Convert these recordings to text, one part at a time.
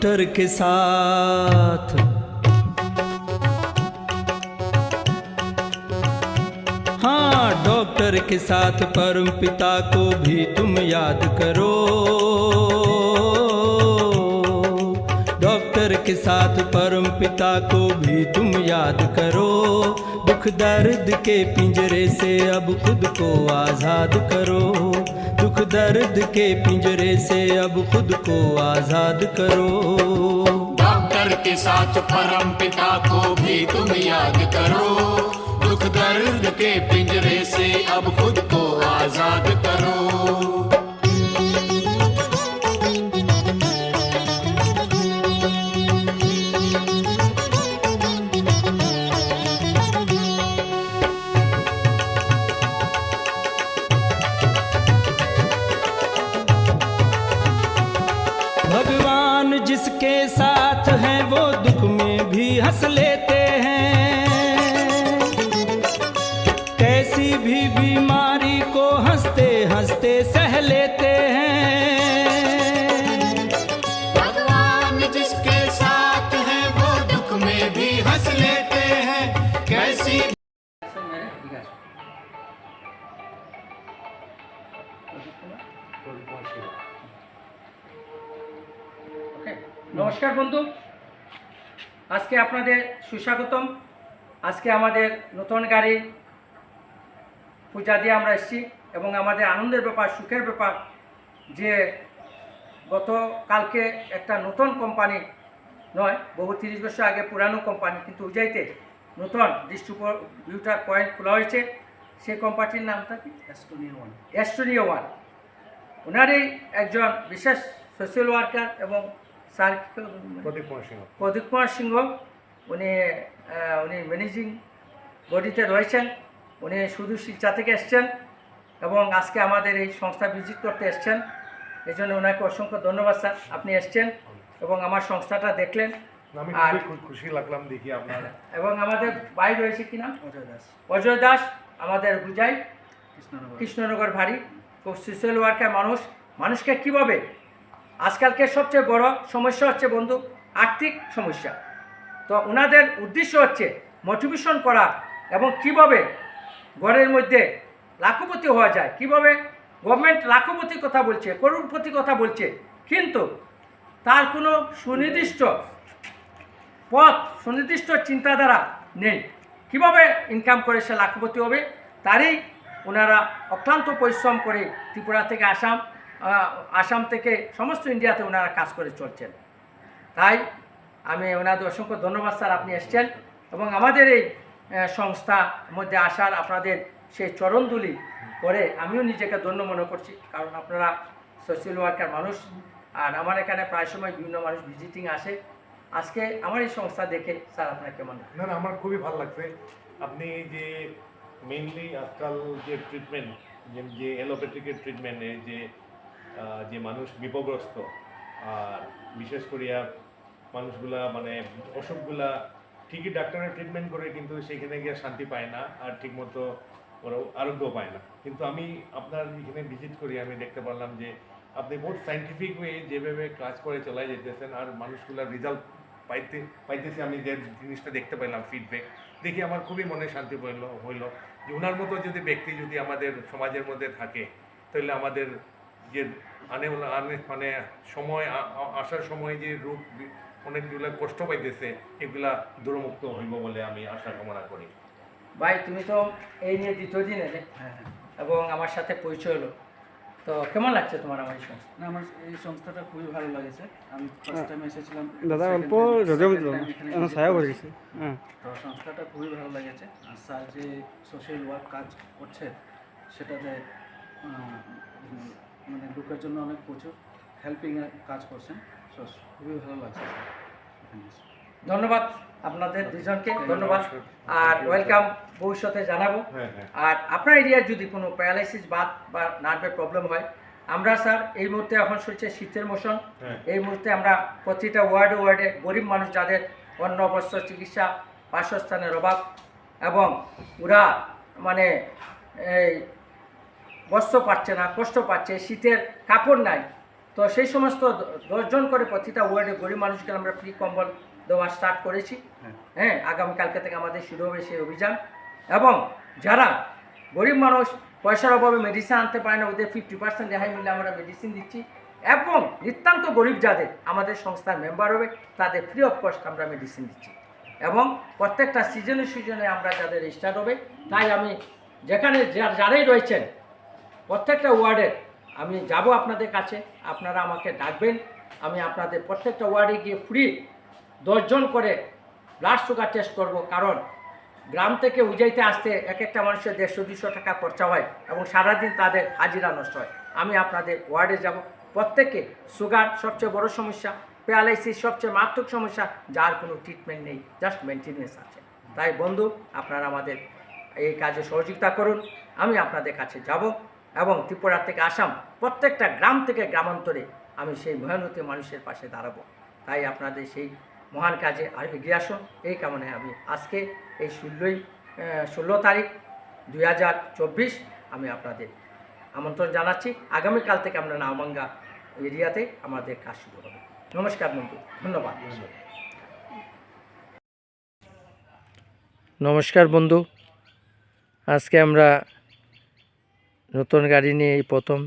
Doctor के साथ हाँ, डॉक्टर के साथ परम पिता को भी तुम याद करो। डॉक्टर के साथ परम पिता को भी तुम याद करो। दुख दर्द के पिंजरे से अब खुद को आज़ाद करो। दुख दर्द के पिंजरे से अब खुद को आज़ाद करो। डॉक्टर के साथ परम पिता को भी तुम याद करो। दुख दर्द के पिंजरे से अब खुद को आजाद करो। भगवान जिसके साथ हैं वो दुख में भी हंस लेते हैं। कैसी भी बीमारी को हंसते हंसते सह लेते हैं। भगवान जिसके साथ है वो दुख में भी हंस लेते हैं। कैसी নমস্কার বন্ধু, আজকে আপনাদের সুস্বাগতম। আজকে আমাদের নতুন গাড়ি পূজা দিয়ে আমরা এসেছি এবং আমাদের আনন্দের ব্যাপার, সুখের ব্যাপার যে গতকালকে একটা নতুন কোম্পানি নয়, বহু 30 বছর আগে পুরানো কোম্পানি, কিন্তু উজাইতে নতুন ডিস্ট্রিবিউটার পয়েন্ট খোলা হয়েছে। সেই কোম্পানির নামটা কি? Estonia one. ওনারই একজন বিশেষ সোশ্যাল ওয়ার্কার এবং স্যার প্রদীপ কুমার সিংহ, উনি ম্যানেজিং বডিতে রয়েছেন। উনি শুধু শিলচা থেকে এসছেন এবং আজকে আমাদের এই সংস্থা ভিজিট করতে এসছেন। এই জন্য ওনাকে অসংখ্য ধন্যবাদ স্যার, আপনি এসছেন এবং আমার সংস্থাটা দেখলেন। আর খুশি লাগলাম দেখি আপনার। এবং আমাদের ভাই রয়েছে কি নাম? অজয় দাস, আমাদের বুঝাই কৃষ্ণনগর ভারী, খুব সোশ্যাল ওয়ার্কার মানুষ। মানুষকে কীভাবে, আজকালকে সবচেয়ে বড় সমস্যা হচ্ছে বন্ধু আর্থিক সমস্যা। তো ওনাদের উদ্দেশ্য হচ্ছে মোটিভেশন করা এবং কিভাবে ঘরের মধ্যে লাখপতি হওয়া যায়। কিভাবে গভর্নমেন্ট লাখপতির কথা বলছে, করোড়পতি কথা বলছে, কিন্তু তার কোনো সুনির্দিষ্ট পথ, সুনির্দিষ্ট চিন্তাধারা নেই। কিভাবে ইনকাম করে সে লাখপতি হবে, তারই ওনারা অক্লান্ত পরিশ্রম করে ত্রিপুরা থেকে আসাম থেকে সমস্ত ইন্ডিয়াতে ওনারা কাজ করে চলছেন। তাই আমি ওনাদের অসংখ্য ধন্যবাদ স্যার, আপনি এসছেন এবং আমাদের এই সংস্থার মধ্যে আসার আপনাদের সেই চরণধুলি করে আমিও নিজেকে ধন্য মনে করছি, কারণ আপনারা সোশ্যাল ওয়ার্কার মানুষ। আর আমার এখানে প্রায় সময় বিভিন্ন মানুষ ভিজিটিং আসে। আজকে আমার এই সংস্থা দেখে স্যার আপনার কেমন? না, আমার খুবই ভালো লাগছে। আপনি যে মেইনলি আজকাল যে ট্রিটমেন্ট, যে অ্যালোপ্যাথিকের ট্রিটমেন্টে যে মানুষ বিপদগ্রস্ত, আর বিশেষ করিয়া মানুষগুলা মানে অসুখগুলা ঠিকই ডাক্তারের ট্রিটমেন্ট করে কিন্তু সেখানে গিয়ে শান্তি পায় না আর ঠিকমতো ওরা আরোগ্য পায় না। কিন্তু আমি আপনার এখানে ভিজিট করি, আমি দেখতে পারলাম যে আপনি বহুত সাইন্টিফিক ওয়ে যেভাবে কাজ করে চলাই যেতেছেন আর মানুষগুলার রেজাল্ট পাইতেছি। আমি যে জিনিসটা দেখতে পাইলাম ফিডব্যাক দেখি আমার খুবই মনে শান্তি হইল যে ওনার মতো যদি ব্যক্তি যদি আমাদের সমাজের মধ্যে থাকে, তাহলে আমাদের যে মানে সময় আসার সময় যে রোগ অনেকগুলো কষ্ট পাইতেছে এগুলা দূরমুক্ত হইব বলে আমি আশা কামনা করি। ভাই তুমি তো এই নিয়ে দ্বিতীয় দিন এলে এবং আমার সাথে পরিচয় হলো, তো কেমন লাগছে তোমার আমার এই সংস্থা? না, আমার এই সংস্থাটা খুবই ভালো লাগেছে। আমি ফার্স্ট টাইম এসেছিলাম দাদা অল্প ছায়া করে গেছে। তো সংস্থাটা খুবই ভালো লেগেছে। আর স্যার যে সোশ্যাল ওয়ার্ক কাজ করছে সেটাতে মানে লোকের জন্য অনেক প্রচুর হেল্পিংয়ের কাজ করছেন। তো খুবই ভালো লাগছে। ধন্যবাদ আপনাদের দুজনকে, ধন্যবাদ আর ওয়েলকাম ভবিষ্যতে জানাবো। আর আপনার এরিয়ার যদি কোনো প্যারালাইসিস বা নার্ভের প্রবলেম হয়, আমরা স্যার এই মুহূর্তে এখন চলছে শীতের মৌসুম, এই মুহূর্তে আমরা প্রতিটা ওয়ার্ডে গরিব মানুষ যাদের অন্ন বস্ত্র চিকিৎসা বাসস্থানের অভাব এবং ওরা মানে এই বস্ত্র পাচ্ছে না, কষ্ট পাচ্ছে, শীতের কাপড় নাই, তো সেই সমস্ত 10 জন করে প্রতিটা ওয়ার্ডে গরিব মানুষকে আমরা ফ্রি কম্বল দেওয়া স্টার্ট করেছি। হ্যাঁ, আগামীকালকে থেকে আমাদের শুরু হবে সেই অভিযান। এবং যারা গরিব মানুষ পয়সার অভাবে মেডিসিন আনতে পারে না, ওদের 50% রেহাই মিলে আমরা মেডিসিন দিচ্ছি। এবং নিতান্ত গরিব যাদের আমাদের সংস্থার মেম্বার হবে তাদের ফ্রি অফ কস্ট আমরা মেডিসিন দিচ্ছি। এবং প্রত্যেকটা সিজনে আমরা যাদের স্টার্ট হবে, তাই আমি যেখানে যারাই রয়েছেন প্রত্যেকটা ওয়ার্ডের আমি যাব আপনাদের কাছে, আপনারা আমাকে ডাকবেন। আমি আপনাদের প্রত্যেকটা ওয়ার্ডে গিয়ে ফ্রি 10 জন করে ব্লাড সুগার টেস্ট করব। কারণ গ্রাম থেকে উজাইতে আসতে এক একটা মানুষের 150-200 টাকা খরচা হয় এবং সারাদিন তাদের হাজিরা নষ্ট হয়। আমি আপনাদের ওয়ার্ডে যাব, প্রত্যেকে সুগার সবচেয়ে বড় সমস্যা, প্যারালাইসিস সবচেয়ে মারাত্মক সমস্যা, যার কোনো ট্রিটমেন্ট নেই, জাস্ট মেনটেনেন্স আছে। তাই বন্ধু, আপনারা আমাদের এই কাজে সহযোগিতা করুন। আমি আপনাদের কাছে যাব এবং ত্রিপুরা থেকে আসাম প্রত্যেকটা গ্রাম থেকে গ্রামান্তরে আমি সেই মেহনতি মানুষের পাশে দাঁড়াবো। তাই আপনাদের সেই মহান কাজে এগিয়ে আসুন, এই কামনায় আমি আজকে এই 16 তারিখ 2024 আমি আপনাদের আমন্ত্রণ জানাচ্ছি। আগামীকাল থেকে আমরা নাওবাঙ্গা এরিয়াতে আমাদের কাজ শুরু হবে। নমস্কার বন্ধু, ধন্যবাদ। নমস্কার বন্ধু, আজকে আমরা নতুন গাড়ি নিয়ে এই প্রথম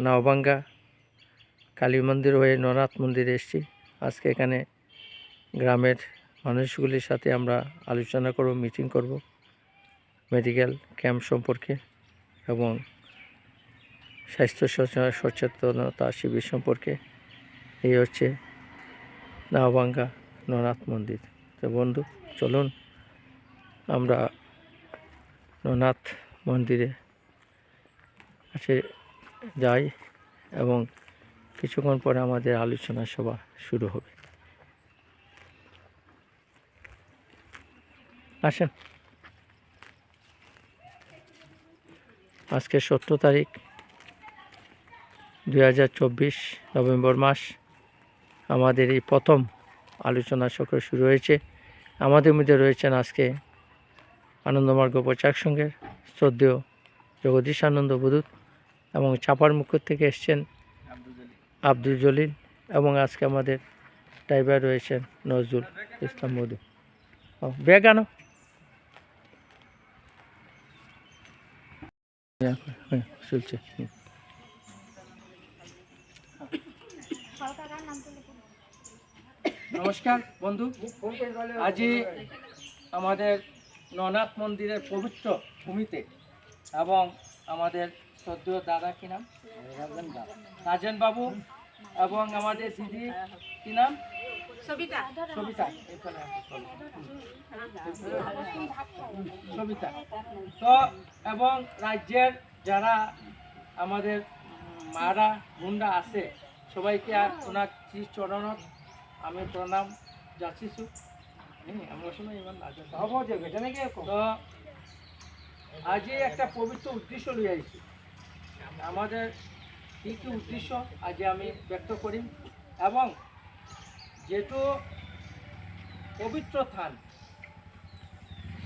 নাওবাঙ্গা কালী মন্দির হয়ে ননাথ মন্দিরে এসেছি। আজকে এখানে গ্রামের মানুষগুলির সাথে আমরা আলোচনা করব, মিটিং করব মেডিকেল ক্যাম্প সম্পর্কে এবং স্বাস্থ্য সচেতনতা শিবির সম্পর্কে। এই হচ্ছে নাওবাঙ্গা ননাথ মন্দির। তো বন্ধু, চলুন আমরা ননাথ মন্দিরে কাছে যাই এবং কিছুক্ষণ পরে আমাদের আলোচনা সভা শুরু হবে। আসেন। আজকে 17 তারিখ 2024 নভেম্বর মাস। আমাদের এই প্রথম আলোচনা চক্র শুরু হয়েছে। আমাদের মধ্যে রয়েছেন আজকে আনন্দমার্গ প্রচারক সংঘের শ্রদ্ধেয় জগদীশ আনন্দ বুদুত এবং চাপার মুখ থেকে এসছেন আব্দুল জলিল এবং আজকে আমাদের ড্রাইভার রয়েছেন নজরুল ইসলাম মধু। ব্যাগ আনো। চলছে। নমস্কার বন্ধু, আজই আমাদের ননাথ মন্দিরের পবিত্র ভূমিতে এবং আমাদের শ্রদ্ধেয় দাদা কি নাম, রাজেন বাবু এবং আমাদের দিদি কি নাম, সবিতা। তো এবং রাজ্যের যারা আমাদের মারা গুন্ডা আছে সবাইকে আর ওনার চরণত আমি প্রণাম যাচিছো। আমরা সময় ইমান তো আজই একটা পবিত্র উদ্দেশ্য লিয়ে আইছি। আমাদের কী কী উদ্দেশ্য আজ আমি ব্যক্ত করি এবং যেহেতু পবিত্র স্থান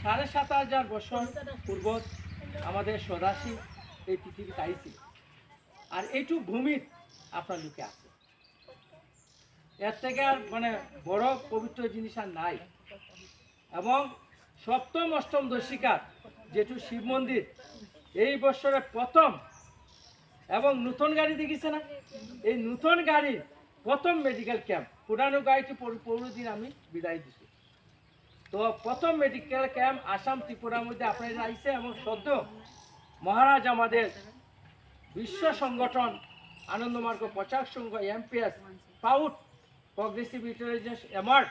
7,500 বছর পূর্ব আমাদের সদাশি এই পৃথিবীতে আইছিল, আর এইটু ভূমির আপনার লোকে আছে। এর থেকে আর মানে বড় পবিত্র জিনিস আর নাই। এবং সপ্তম অষ্টম দশিকার যেটু শিব মন্দির এই বছরের প্রথম এবং নতুন গাড়ি দেখিছে না, এই নতুন গাড়ির প্রথম মেডিকেল ক্যাম্প। পুরানো গাড়িটি পৌরদিন আমি বিদায় দিছি। তো প্রথম মেডিকেল ক্যাম্প আসাম ত্রিপুরার মধ্যে আপনারা আইছে এবং সদ্য মহারাজ আমাদের বিশ্ব সংগঠন আনন্দমার্গ প্রচারক সংঘ এমপিএস পাউট প্রগ্রেসিভ ইন্টেলিজেন্স অ্যাওয়ার্ড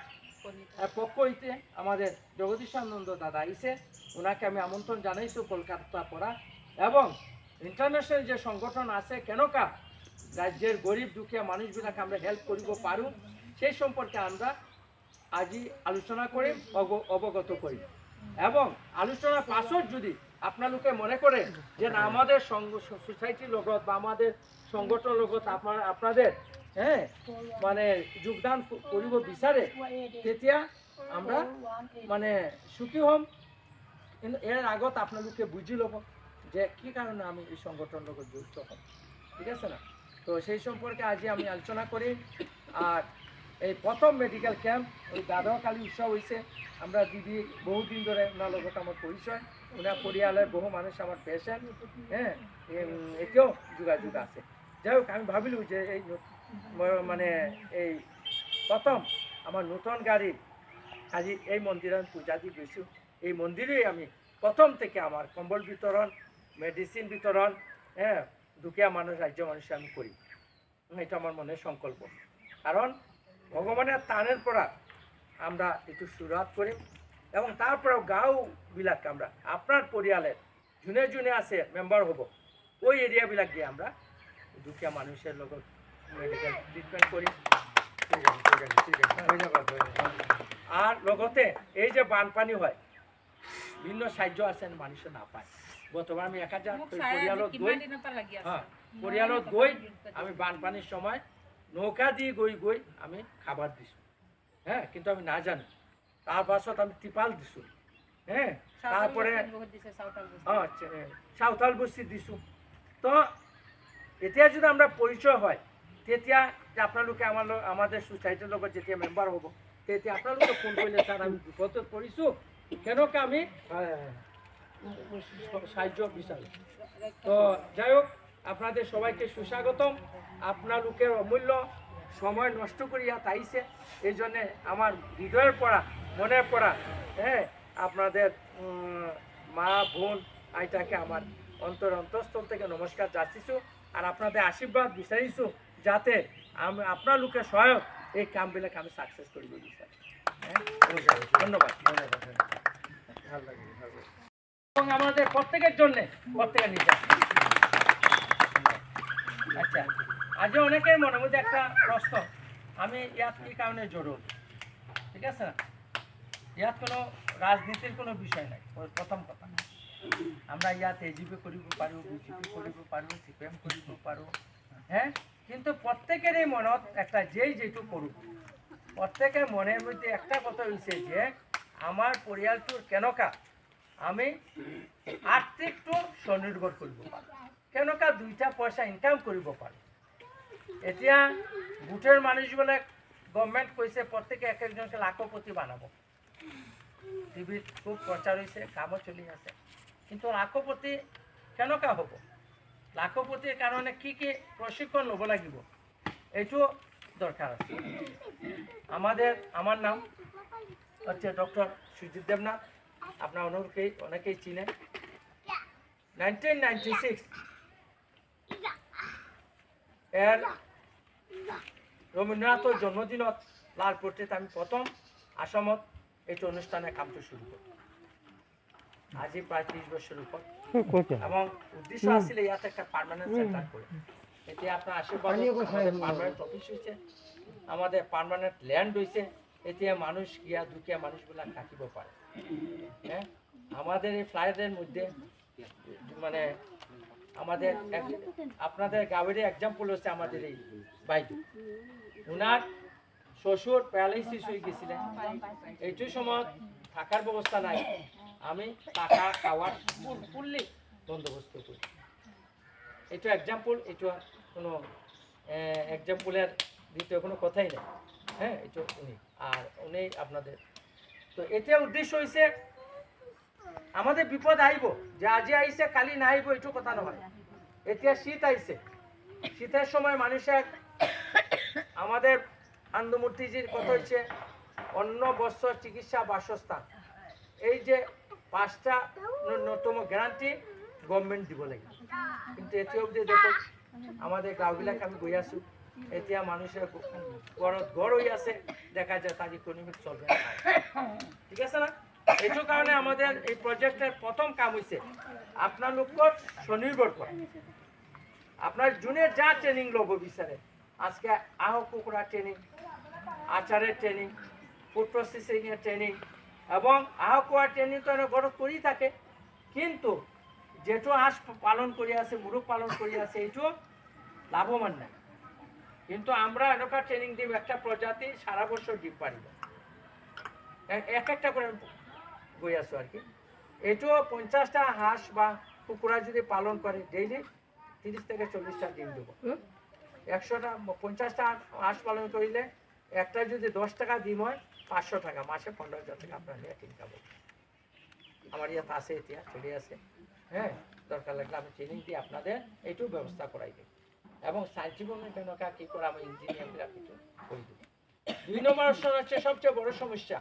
পক্ষ হইতে আমাদের জগদীশানন্দ দাদা আইছে। ওনাকে আমি আমন্ত্রণ জানাইছি কলকাতা পড়া এবং ইন্টারন্যাশনাল যে সংগঠন আছে কেনকা রাজ্যের গরিব দুঃখিয়া মানুষগুলাকে আমরা হেল্প করিব পারু সেই সম্পর্কে আমরা আজি আলোচনা করি, অবগত করি। এবং আলোচনার পাছত যদি আপনালোকে মনে করে যে না আমাদের সোসাইটির লগত বা আমাদের সংগঠন লগত আপনাদের মানে যোগদান করিব বিচারে, তেতিয়া আমরা মানে সুখী হম। কিন্তু এর আগত আপনালোকে বুঝি ল'ব যে কি কারণে আমি এই সংগঠন লগত জড়িত হম, ঠিক আছে না। তো তো সেই সম্পর্কে আজই আমি আলোচনা করি। আর এই প্রথম মেডিকেল ক্যাম্প ওই গাধকালী উৎসব হয়েছে। আমরা দিদি বহুদিন ধরে ওনার লগত আমার পরিচয়, ওনার পরিবারের বহু মানুষ আমার পেশেন্ট, হ্যাঁ, এতেও যোগাযোগ আছে। যাই হোক, আমি ভাবিলু যে এই মানে এই প্রথম আমার নতুন গাড়ি আজি এই মন্দিরে আমি পূজা দিয়ে গেছি। এই মন্দিরেই আমি প্রথম থেকে আমার কম্বল বিতরণ, মেডিসিন বিতরণ, হ্যাঁ, দুঃখিয়া মানুষ, রাজ্য মানুষে আমি করি। এটা আমার মনের সংকল্প। কারণ ভগবানের টানের পরা আমরা একটু শুরুয়াত করি এবং তারপরেও গাঁওবিলাক আমরা আপনার পরিয়ালের জুনে জুনে আছে মেম্বার হব, ওই এরিয়াবিলাক গিয়ে আমরা দুঃখিয়া মানুষের লগত মেডিকেল ট্রিটমেন্ট করি। আর লগতে এই যে বানপানি হয়, বিভিন্ন সাহায্য আছেন মানুষে না পায়। গতবার আমি 1000 পরিয়ালত গই, হ্যাঁ, পরিয়ালত গই আমি বানপানির সময় নৌকা দিয়ে গই আমি খাবার দিছো, হ্যাঁ, কিন্তু আমি না জানি। তার পাছত আমি ত্রিপাল দিছো, হ্যাঁ, তারপরে সাঁওতাল বস্তি দিছো। তো এতিয়া যদি আমরা পরিচয় হয়, তেতিয়া যে আপোনালোকে আমাদের সোসাইটির লগত যেতিয়া মেম্বার হব, তেতিয়া আপোনালোকে ফোন করলে স্যার আমি বিপদত পড়িছো, কেনকা আমি সাহায্য বিচারি। তো যাই হোক, আপনাদের সবাইকে সুস্বাগতম। আপনালোকের অমূল্য সময় নষ্ট করিয়া তাইছে, এই জন্যে আমার হৃদয়ের পড়া, মনের পড়া, হ্যাঁ, আপনাদের মা বোন আইটাকে আমার অন্তরস্থল থেকে নমস্কার যাচ্ছিছো। আর আপনাদের আশীর্বাদ বিচারিছো যাতে আমি আপনালোকের সহায়ক এই কামবিলাক আমি সাকসেস করিব বিচার। ধন্যবাদ। এবং আমাদের প্রত্যেকের জন্যে প্রত্যেকের নিজের। আচ্ছা, আজ অনেকের মনের মধ্যে একটা প্রশ্ন, আমি ইয়াত কি কারণে জড়ো, ঠিক আছে না? ইয়াত কোনো রাজনীতির কোনো বিষয় নাই। প্রথম কথা, আমরা ইয়াত এজিপি করিব পারো, বিজেপি করিব পারো, সিপিএম করিব পারো, হ্যাঁ, কিন্তু প্রত্যেকেরই মনত একটা যেইটু করুক, প্রত্যেকের মনের মধ্যে একটা কথা হয়েছে যে আমার পরিয়ালটোর কেনকা আমি আর্থিকটো স্বনির্ভর করব পারো, কেনকা 2টা পয়সা ইনকাম করব পারো। এতিয়া গোটের মানুষবিলাক গভর্নমেন্ট কইছে প্রত্যেকে এক একজনকে লাখপতি বানাবো, টিভিত খুব প্রচার হয়েছে, কামও চলি আছে। কিন্তু লাখপতি কেনকা হব? লাখপতির কারণে কি কি প্রশিক্ষণ লব লাগিব, এইটো দরকার আছে। আমার নাম হচ্ছে ডক্টর সুজিত দেবনাথ, আপনার অনেকেই চিনেন। 1996 এর রবীন্দ্রনাথের জন্মদিনত লালপুরটিত আমি প্রথম আসামত এইটো অনুষ্ঠানে কামটো শুরু করি, আজি প্রায় 30 বছর উপর। এবং উদ্দেশ্য আছিল ইয়াত একটা পার্মানেন্ট সেন্টার করে। এতিয়া আপনার আশীর্বাদ পার্মানেন্ট অফিস হয়েছে, আমাদের পার্মানেন্ট ল্যান্ড হয়েছে। এতিয়া মানুষ গিয়া দুঃখিয়া মানুষগুলা থাকিব পারে, হ্যাঁ। আমাদের এই ফ্লাইটের মধ্যে মানে আমাদের আপনাদের গাঁয়ের এক্সাম্পল হচ্ছে আমাদের এই বাইদু, ওনার শ্বশুর প্যারালাইসিস হয়ে গেছিলেন, এইটু সময় থাকার ব্যবস্থা নাই, আমি টাকা খাওয়ার ফুললি বন্দোবস্ত করি। এইটো এক্সাম্পল, এইটো কোনো এক্সাম্পলের দ্বিতীয় কোনো কথাই নেই, হ্যাঁ, এইটো উনি আর উনি আপনাদের। তো এটা উদ্দেশ্য হয়েছে আমাদের বিপদ আইব, যে আজি আইছে কালি না আইব, এইটো কথা নহয়। এতিয়া শীত আইছে, শীতের সময় মানুষের আমাদের আনন্দমূর্তিজির কথা হচ্ছে অন্য বস্ত্র, চিকিৎসা, বাসস্থান, এই যে 5টা ন্যূনতম গ্যারান্টি গভর্নমেন্ট দিব লাগে। কিন্তু এতিয়া অবধি দেখো আমাদের গাঁওবিলাক আমি গৈ আছো, এতিয়া মানুষের ঘৰত ঘর হয়ে আছে, দেখা যায় তার ইকোনমিক চলবে না, ঠিক আছে না? এইটো কারণে আমাদের এই প্রজেক্টের প্রথম কাম হয়েছে আপনার স্বনির্ভর করা। আপনার জুনে যা ট্রেনিং লব বিচারে, আজকে আহ কুকুরা ট্রেনিং, আচারের ট্রেনিং, ফুড প্রসেসিংয়ের ট্রেনিং এবং আহ কুয়া ট্রেনিং তো ঘরত করি থাকে, কিন্তু যেটো হাঁস পালন করি আছে, মুরগ পালন করি আছে, এইটো লাভবান নাই। কিন্তু আমরা এনেকা ট্রেনিং দিব, একটা প্রজাতি সারা বছর ডিম পারিব, এক একটা করে গই আছো আর কি। এইটো 50টা হাঁস বা কুকুরা যদি পালন করে ডেইলি 30 থেকে 40টা ডিম দেব। 100টা 50টা হাঁস পালন করিলে একটা যদি 10 টাকা দিম হয় 500 টাকা, মাসে 15,000 টাকা আপনার নেট ইনকাম হবে। আমার ইয়াতে আছে, এতিয়া চলে আছে। হ্যাঁ, দরকার লাগলে আমি ট্রেনিং দিয়ে আপনাদের এইটু ব্যবস্থা করাই দিই এবং সাইন্টিফিক কেনকা কি করে আমি ইঞ্জিনিয়াররা কিছু করে দিই। 2 নম্বর হচ্ছে সবচেয়ে বড় সমস্যা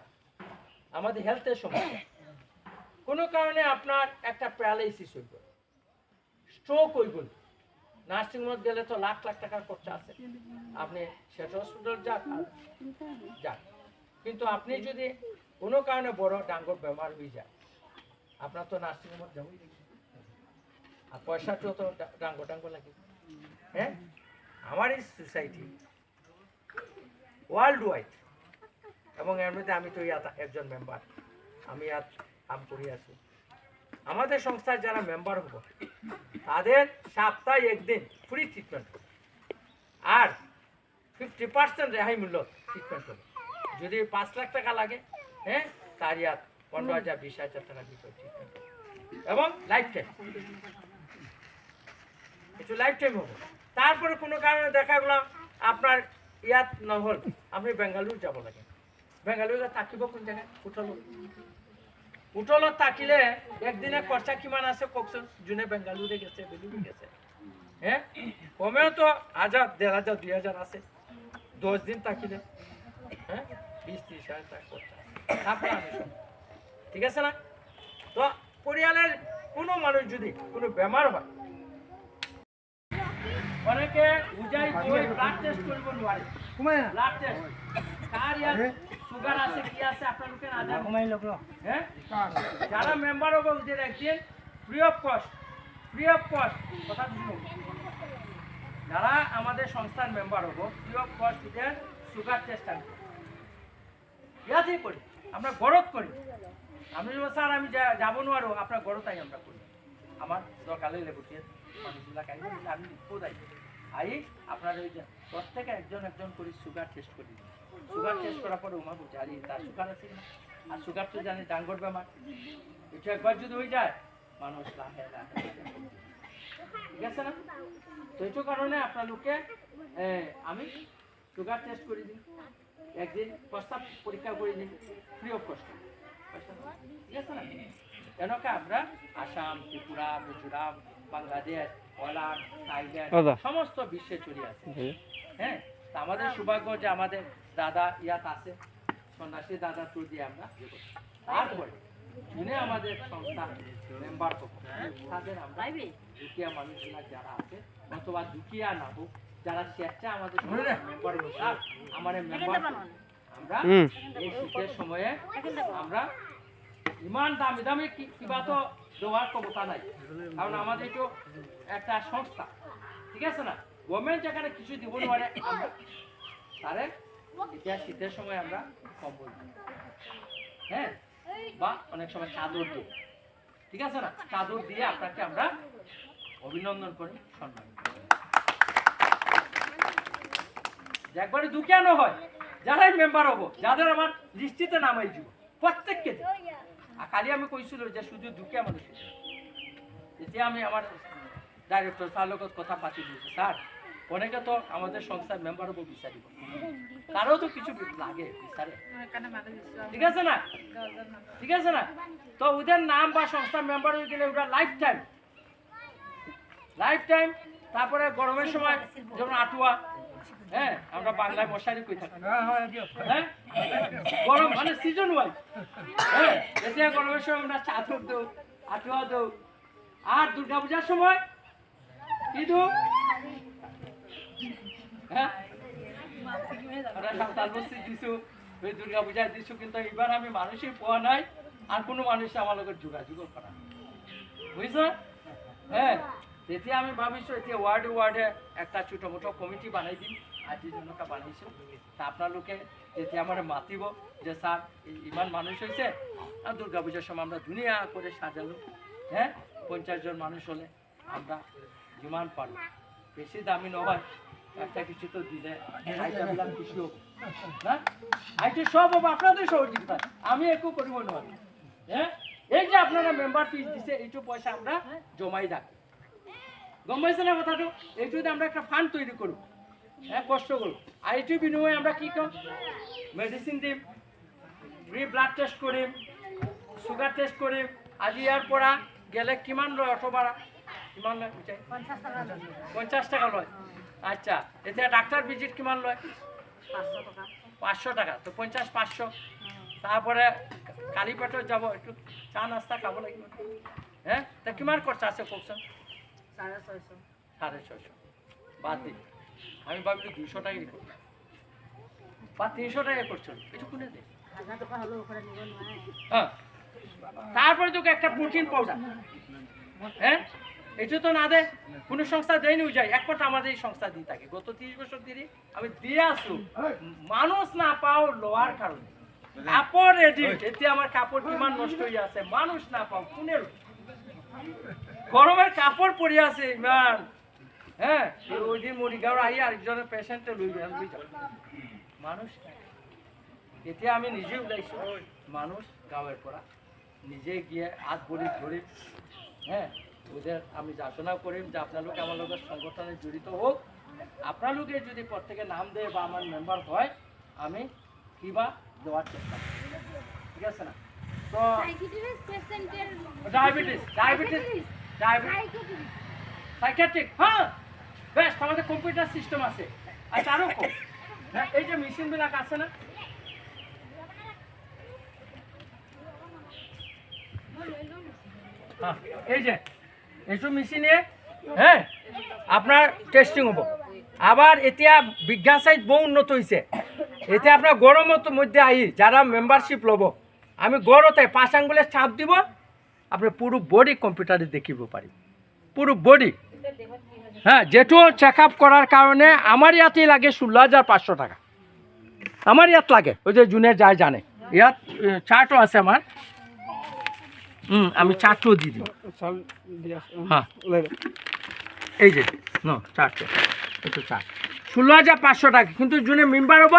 আমাদের হেলথের সমস্যা। কোনো কারণে আপনার একটা প্যারালাইসিস হইব, স্ট্রোক হইব, নার্সিং হোমে গেলে তো লাখ লাখ টাকার খরচা আছে, আপনি সেটা হসপিটাল যান। কিন্তু আপনি যদি কোনো কারণে বড় ডাঙ্গর বেমার হয়ে যায়, আপনার তো নার্সিং হোমে যাবই, আর পয়সাটাও তো ডাঙ্গো লাগে। হ্যাঁ, আমার এই সোসাইটি ওয়ার্ল্ড ওয়াইড এবং এর মধ্যে আমি তো একজন মেম্বার, আমি আর কাম করি আছি। আমাদের সংস্থার যারা মেম্বার হব তাদের সপ্তাহে একদিন ফ্রি ট্রিটমেন্ট আর 50% রেহাই মূল্য ট্রিটমেন্ট হবে। যদি 5 লাখ টাকা লাগে, হ্যাঁ, তার ইয়াত 15,000 20,000 টাকা দিতে ট্রিটমেন্ট এবং লাইফ টাইম, একটু লাইফ টাইম হবে। তারপরে কোনো কারণে দেখা গেলাম আপনার ইয়াত নহল, আপনি বেঙ্গালুরু যাব লাগে। বেঙ্গালুরু থাকিব কোন জায়গায়? হোটেলত থাকিলে একদিনে খরচা কিমান আছে কওকচোন? যোনে বেঙ্গালুরে গেছে, বেলুরু গেছে, হ্যাঁ, কমেও তো 1,000 1,500 2,000 আছে 10 দিন থাকিলে। হ্যাঁ, 20-30,000 টাকা খরচা আপনার, ঠিক আছে না? তো পরিবারের কোনো মানুষ যদি কোনো বেমার হয়, অনেকে বুঝাই কই ব্লাড টেস্ট করব নোৱাৰে। ব্লাড টেস্ট কার ইয়াত সুগার আছে কি আছে আপনাদেরকে না জানেন? হ্যাঁ, যারা মেম্বার হবে ওদের একদিন ফ্রি অফ কস্ট কথা শুনুন, যারা আমাদের সংস্থার মেম্বার হবো ফ্রি অফ কস্ট ওদের সুগার টেস্ট আমি ইয়াতেই করি, আমরা গড়ত করি। আমি স্যার আমি যাব নোৱাৰো, আপনার গড়তাই আমরা করি। আমার দরকার হইলে গুটিয়ে মানুষগুলা খাই, আমি কোথায় আই আপনার ওই যে প্রত্যেকে একজন করে সুগার টেস্ট করি। সুগার টেস্ট করার পরে উমা জানি তার সুগার আছে না, আর সুগার তো জানি ডাঙ্গর বেমার, এটা একবার যদি হয়ে যায় মানুষ লাহে লাহে, ঠিক আছে না? তো এইটো কারণে আপনালোকে আমি সুগার টেস্ট করে দিই, একদিন প্রস্তাব পরীক্ষা করে দিই ফ্রি অফ কস্ট, ঠিক আছে না? কেনকা আমরা আসাম, ত্রিপুরা, মিজোরাম, বাংলাদেশ, পোল্যান্ড, থাইল্যান্ড সমস্ত বিশ্বে ছড়িয়ে আছে। হ্যাঁ, তা আমাদের সৌভাগ্য যে আমাদের দাদা ইয়াত আছে, সন্ন্যাসী দাদা থ্রু দিয়ে আমরা। তারপরে যিনি আমাদের সংস্থা মেম্বার হবো তাদের আমরা দুঃখিয়া মানুষগুলা যারা আছে অথবা দুঃখিয়া না হোক, যারা স্বেচ্ছা আমাদের মেম্বার হবো, আমাদের মেম্বার আমরা এই শীতের সময়ে আমরা ইমান দামি দামি কিবা তো দেওয়ার ক্ষমতা নাই, কারণ আমাদের তো একটা সংস্থা, ঠিক আছে না? গভর্নমেন্ট যেখানে কিছু দিব নোৱাৰে, আমরা তারে এতিয়া শীতের সময় আমরা কম্বল দিই, হ্যাঁ, বা অনেক সময় চাদর দিই, ঠিক আছে না? চাদর দিয়ে আপনাকে আমরা অভিনন্দন করি, সম্মান করি। একবারে দুঃখিয়ানো হয় যারাই মেম্বার হবো, যাদের আমার লিস্টিতে নাম আই দিব প্রত্যেককে দিই। আর কালি আমি কইছিল যে শুধু দুঃখিয়া মানুষ, এতিয়া আমি আমার ডাইরেক্টর স্যার লগত কথা পাতি দিয়েছি, স্যার অনেকে তো আমাদের সংস্থার মেম্বার হবো বিচারিব, তারও তো কিছু লাগে বিচারে, ঠিক আছে না? ঠিক আছে না? তো ওদের নাম বা সংস্থার মেম্বার হয়ে গেলে ওটা লাইফ টাইম। তারপরে গরমের সময় যেমন আটুয়া, হ্যাঁ, আমরা বাংলায় মশারি কই থাকি, হ্যাঁ, গরম মানে সিজন ওয়াইজ, হ্যাঁ, এতিয়া গরমের সময় আমরা চাদর দেও, আটুয়া দেও। আর দুর্গাপূজার সময় কিন্তু হ্যাঁ আমরা সাঁওতাল বস্তি দিছো, ওই দুর্গা পূজায় দিছো, কিন্তু এবার আমি মানুষই পাওয়া নাই, আর কোনো মানুষ আমার লগত যোগাযোগ করা, বুঝছো? হ্যাঁ, তেতিয়া আমি ভাবিছো এতিয়া ওয়ার্ডে একটা ছোট মোটো কমিটি বানাই দিম, আজিৰ জনকা বানাইছো। তা আপোনালোকে তেতিয়া আমার মাতিব যে স্যার ইমান মানুষ হয়েছে, আর দুর্গা পূজার সময় আমরা ধুনিয়া করে সাজালো, হ্যাঁ, 50 জন মানুষ হলে আমরা যিমান পারো, বেশি দামি নহয়, একটা কিছু তো দিলে আইটাবিলাক খুশি হব না, আইটি সব হবো আপনাদের সহযোগিতা, আমি একটু করিব নোৱাৰি। হ্যাঁ, এই যে আপনারা মেম্বার ফিস দিছে, এইটু পয়সা আমরা জমাই রাখি, গম পাইছে না কথাটো? এইটুতে আমরা একটা ফান্ড তৈরি করব, হ্যাঁ কষ্ট করব। আর এটির বিনিময়ে আমরা কি করি? মেডিসিন দিই, ফ্রি ব্লাড টেস্ট করি, সুগার টেস্ট করি। আজি ইয়ার পৰা গেলে কিমান লয় অটো ভাড়া? কিমান লয়? 50 টাকা লয়। আচ্ছা, এতিয়া ডাক্তার ভিজিট কিমান লয়? 500 টাকা। তো 50 500। তারপরে কালী পেটত যাব, একটু চা নাস্তা খাব লাগিব। হ্যাঁ, তা কিমান খরচা আছে কওকচোন? 650। বাদ দিই, আমি ভাবলি 200 টাকাই করব বা 300 টাকা করছো, একটু কোনে দে। হ্যাঁ, তারপরে তোকে একটা প্রোটিন পাউডার, হ্যাঁ এটা তো না দে, কোনো সংস্থা দেয়নি যায়, এক কথা আমাদের এই সংস্থা দিয়ে থাকে। গত 30 বছর ধরে আমি দিয়ে আসু, মানুষ না পাও লোয়ার কারণে। কাপড় রেডি, এতে আমার কাপড় কিমান নষ্ট হয়ে আছে, মানুষ না পাও কোনের গরমের কাপড় পরে আছে ইমান। হ্যাঁ, ওই দিন মরিগাঁও আই আরেকজনের পেশেন্টে লই যাও, মানুষ নাই। এতিয়া আমি নিজে ওলাইছো, মানুষ গাঁৱের পৰা নিজে গিয়ে হাত ভরি ধরে, হ্যাঁ ওদের আমি যাচনা করিম যে আপনালোকে আমার লোকের সংগঠনে জড়িত হোক। আপনালোকে যদি প্রত্যেকে নাম দেয় বা আমার মেম্বার হয়, আমি কিবা দেওয়ার চেষ্টা করি, ঠিক আছে না? তো ডায়াবেটিস সাইকিয়াট্রিক, হ্যাঁ বেস্ট, আমাদের কম্পিউটার সিস্টেম আছে। আচ্ছা আরও কম, হ্যাঁ এই যে মেশিনবিলাক আছে না, হ্যাঁ এই যে এইসব মেশিনে, হ্যাঁ আপনার টেস্টিং হব। আবার এতিয়া বিজ্ঞান সাইজ বহু উন্নত হয়েছে। এতিয়া আপনার গরমের মধ্যে আই যারা মেম্বারশিপ লব, আমি গড়তে 5 আঙ্গুলের ছাপ দিব, আপনি পুরো বডি কম্পিউটারে দেখিব পারি, পুরো বডি। হ্যাঁ, যেটো চেক আপ করার কারণে আমার ইয়াতেই লাগে 16,500 টাকা। আমার ইয়াত লাগে, ওই যে জুনে যায় জানে, ইয়াত চার্টও আছে আমার। আমি চার্টও দিয়ে দিব। হ্যাঁ এই যে চার্টে, একটু চার্ট 16,500 টাকা। কিন্তু জুনে মেম্বার হব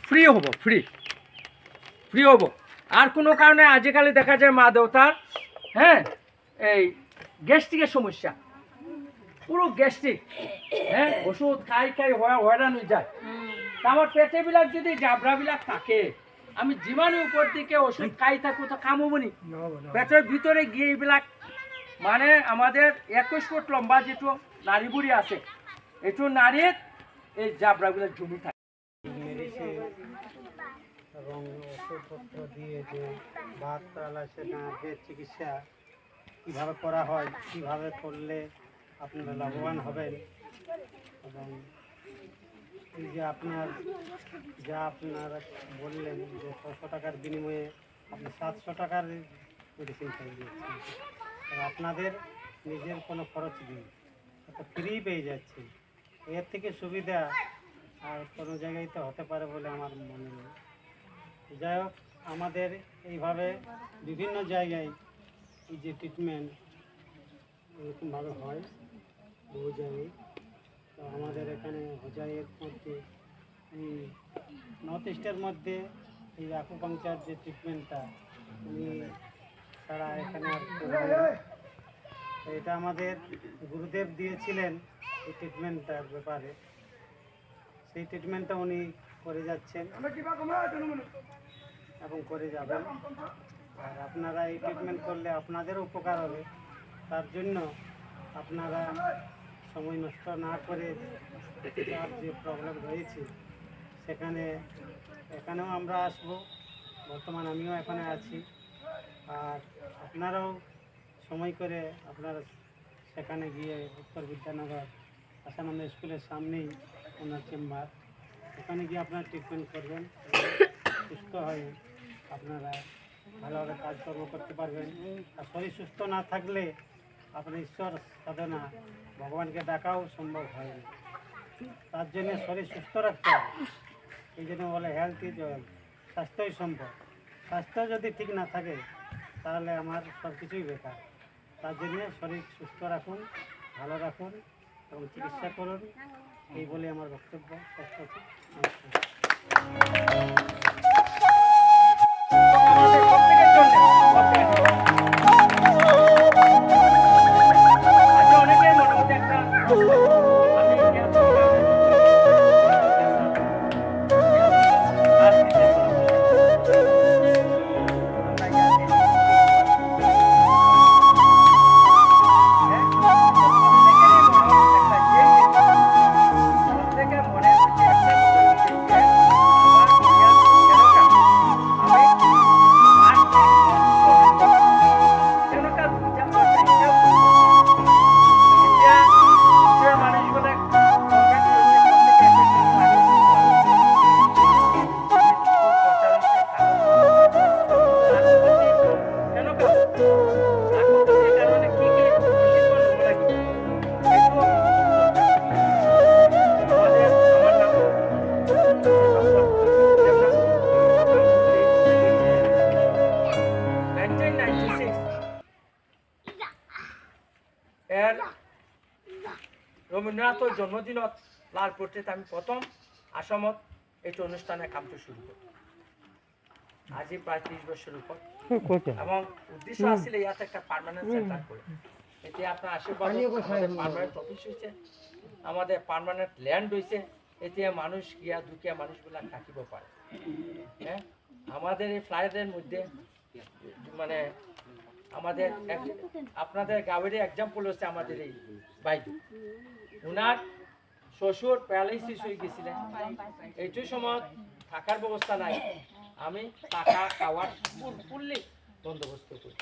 ফ্রি হব, ফ্রি হব। আর কোনো কারণে আজিকালি দেখা যায় মা দেউতার, হ্যাঁ এই গ্যাস্ট্রিকের সমস্যা, পুরো গ্যাস্ট্রিক, হ্যাঁ ওষুধ খাই হয়রান হয়ে যায়। তা আমার পেটেবিলাক যদি জাবরাবিলাক থাকে, আমি যিমানে উপর দিকে ওষুধ খাই থাকবো তো কাম হব নি? পেটের ভিতরে গিয়ে এইবিলাক মানে আমাদের 21 ফুট লম্বা যেটো নাড়ি বুড়ি আছে, একটু নাড়িয়ে এই জাবরাগুলো জমি থাকে। মেডিসিন এবং ওষুধপত্র দিয়ে যে বাত প্যারালাইসিসের চিকিৎসা কীভাবে করা হয়, কীভাবে করলে আপনারা লাভবান হবেন, এবং এই যে আপনারা বললেন যে 600 টাকার বিনিময়ে আপনি 700 টাকার মেডিসিন খাই দিচ্ছেন, আপনাদের নিজের কোনো খরচ নেই, ফ্রি পেয়ে যাচ্ছে। এর থেকে সুবিধা আর কোনো জায়গায় তো হতে পারে বলে আমার মনে নেই। যাই হোক, আমাদের এইভাবে বিভিন্ন জায়গায় এই যে ট্রিটমেন্ট এরকমভাবে হয় বহু জায়গায়। তো আমাদের এখানে হোজাইয়ের মধ্যে এই নর্থ ইস্টের মধ্যে এই আকুপাংচার যে ট্রিটমেন্টটা উনি ছাড়া এখানে আর কেউ হয় না। তো এটা আমাদের গুরুদেব দিয়েছিলেন এই ট্রিটমেন্টটার ব্যাপারে, সেই ট্রিটমেন্টটা উনি করে যাচ্ছেন এবং করে যাবেন। আর আপনারা এই ট্রিটমেন্ট করলে আপনাদেরও উপকার হবে। তার জন্য আপনারা সময় নষ্ট না করে যার যে প্রবলেম রয়েছে এখানেও আমরা আসব, বর্তমান আমিও এখানে আছি। আর আপনারাও সময় করে আপনারা সেখানে গিয়ে উত্তর বিদ্যানগর আশানন্দ স্কুলের সামনেই ওনার চেম্বার, ওখানে গিয়ে আপনারা ট্রিটমেন্ট করবেন, সুস্থ হয়ে আপনারা ভালোভাবে কাজকর্ম করতে পারবেন। আর শরীর সুস্থ না থাকলে আপনার ঈশ্বর সাধনা ভগবানকে ডাকাও সম্ভব হয় না। তার জন্য শরীর সুস্থ রাখতে হবে। এই জন্য বলে হেলথ ইজ ওয়েলথ, স্বাস্থ্যই সম্ভব। স্বাস্থ্য যদি ঠিক না থাকে তাহলে আমার সব কিছুই বেকার। তার জন্য শরীর সুস্থ রাখুন, ভালো রাখুন এবং চিকিৎসা করুন, এই বলে আমার বক্তব্য শেষ করছি। অনেকেই মোটামুটি একটা এর রবীন্দ্রনাথের জন্মদিনত লালপুরটিতে আমি প্রথম আসামত এইটো অনুষ্ঠানে কামটো শুরু করি আজি প্রায় 30 বছর উপর এবং উদ্দেশ্য আসলে ইয়াত একটা পার্মানেন্ট সেন্টার করে এতে আপনার আশীর্বাদ পার্মানেন্ট অফিস হয়েছে আমাদের পার্মানেন্ট ল্যান্ড হয়েছে এতে মানুষ গিয়া দুঃখিয়া মানুষগুলা থাকিব পারে হ্যাঁ আমাদের এই ফ্লাইটের মধ্যে মানে আমাদের আপনাদের গাঁয়ের এক্সাম্পল হচ্ছে আমাদের এই বাইক ওনার শ্বশুর প্যারালাইসিস হয়ে গেছিলেন এইটু সময় থাকার ব্যবস্থা নাই আমি টাকা খাওয়ার ফুললি বন্দোবস্ত করি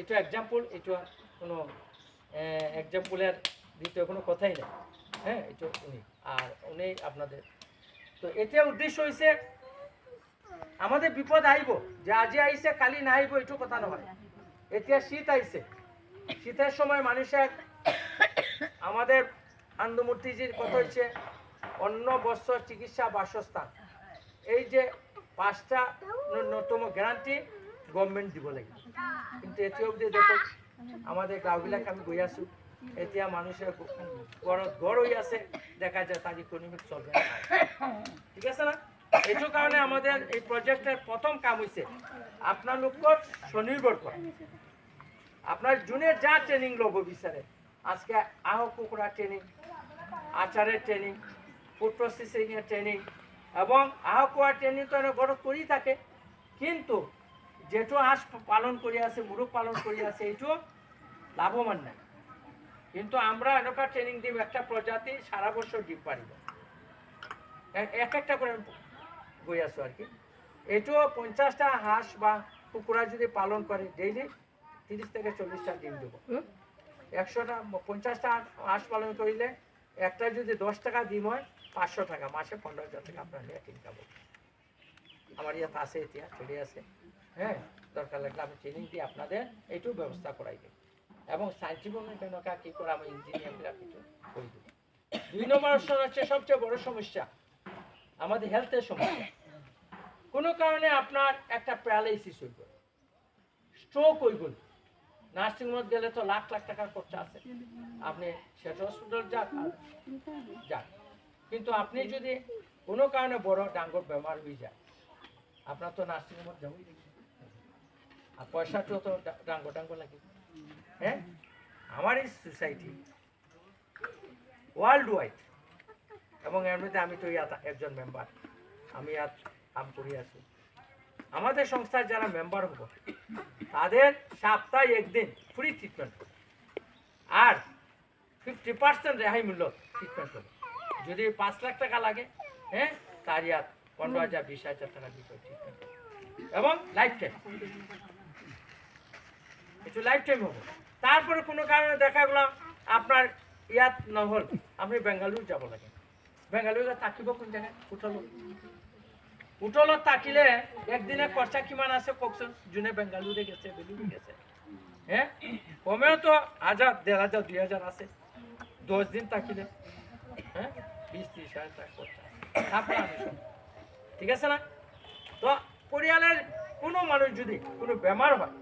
এটা এক্সাম্পল এটা কোনো এক্সাম্পলের দ্বিতীয় কোনো কথাই নেই হ্যাঁ এটা উনি আর উনি আপনাদের তো এতে উদ্দেশ্য হয়েছে আমাদের বিপদ আইব যে আজি আইছে কালি না আইব এইটু কথা নয় এতিয়া শীত আইছে শীতের সময় মানুষের আমাদের আন্দমূর্তিজির কথা হচ্ছে অন্য বস্ত্র চিকিৎসা বাসস্থান এই যে 5টা ন্যূনতম গ্যারান্টি গভর্নমেন্ট দিব লাগে কিন্তু এতে অবধি দেখো আমাদের গাঁওবিলাকে আমি গৈ আছো এতিয়া মানুষের ঘৰত ঘর হয়ে আছে দেখা যায় তার ইকোনমিক চলবে না ঠিক আছে না এইটো কারণে আমাদের এই প্রজেক্টের প্রথম কাম হয়েছে আপনার স্বনির্ভর করা আপনার জুনে যা ট্রেনিং লব বিচারে আজকে আহ কুকুরা ট্রেনিং আচারের ট্রেনিং ফুড প্রসেসিংয়ের ট্রেনিং এবং আহ কুয়া ট্রেনিং তো ঘরত করি থাকে কিন্তু যেটো হাঁস পালন করি আছে মুরগ পালন করি আছে এইটো লাভবান নাই কিন্তু আমরা এনেকা ট্রেনিং দিব একটা প্রজাতি সারা বছর ডিম পারিব একটা করে গৈ আছো আর কি এইটো 50টা হাঁস বা কুকুরা যদি পালন করে ডেইলি 30 থেকে 40টা ডিম দেবো 100টা 50টা হাঁস পালন করিলে একটা যদি 10 টাকা ডিম হয় 500 টাকা মাসে 15,000 টাকা আপনার নেট ইনকাম হবে আমার ইয়াত আছে এতিয়া চলে আছে হ্যাঁ দরকার লাগলে আমি ট্রেনিং দিয়ে আপনাদের এইটু ব্যবস্থা করাই দেব এবং সাইন্টিফিক কেনকা কী করে আমি ইঞ্জিনিয়াররা কিছু করে দেব 2 নম্বর হচ্ছে সবচেয়ে বড় সমস্যা আমাদের হেলথের সমস্যা কোনো কারণে আপনার একটা প্যারালাইসিস হইব স্ট্রোক হইব নার্সিং হোমে গেলে তো লাখ লাখ টাকার খরচা আছে আপনি সেটা হসপিটাল যান কিন্তু আপনি যদি কোনো কারণে বড় ডাঙ্গর বেমার হয়ে যায় আপনার তো নার্সিং হোমে যাবই আর পয়সাটাও তো ডাঙ্গর লাগে হ্যাঁ আমার এই সোসাইটি ওয়ার্ল্ড ওয়াইড এবং এর মধ্যে আমি তো একজন মেম্বার আমি আজ কাম করি আছি আমাদের সংস্থার যারা মেম্বার হব তাদের সপ্তাহে একদিন ফ্রি ট্রিটমেন্ট আর 50% রেহাই মূল্য ট্রিটমেন্ট হবে যদি 5 লাখ টাকা লাগে হ্যাঁ তার ইয়াত 15,000 20,000 টাকা দিতে ট্রিটমেন্ট এবং লাইফ টাইম একটু লাইফ টাইম হবে তারপরে কোনো কারণে দেখা গেলাম আপনার ইয়াত নহল আপনি বেঙ্গালুরু যাব লাগে বেঙ্গালুরু থাকিব কোন জায়গায় হোটেলত থাকিলে একদিনে খরচা কিমান আছে কওকচোন যোনে বেঙ্গালুরে গেছে বেলুরু গেছে হ্যাঁ কমেও তো 1,000 1,500 2,000 আছে 10 দিন থাকিলে হ্যাঁ 20-30,000 টাকা খরচা আপনার ঠিক আছে না তো পরিয়ালের কোনো মানুষ যদি কোনো বেমার হয়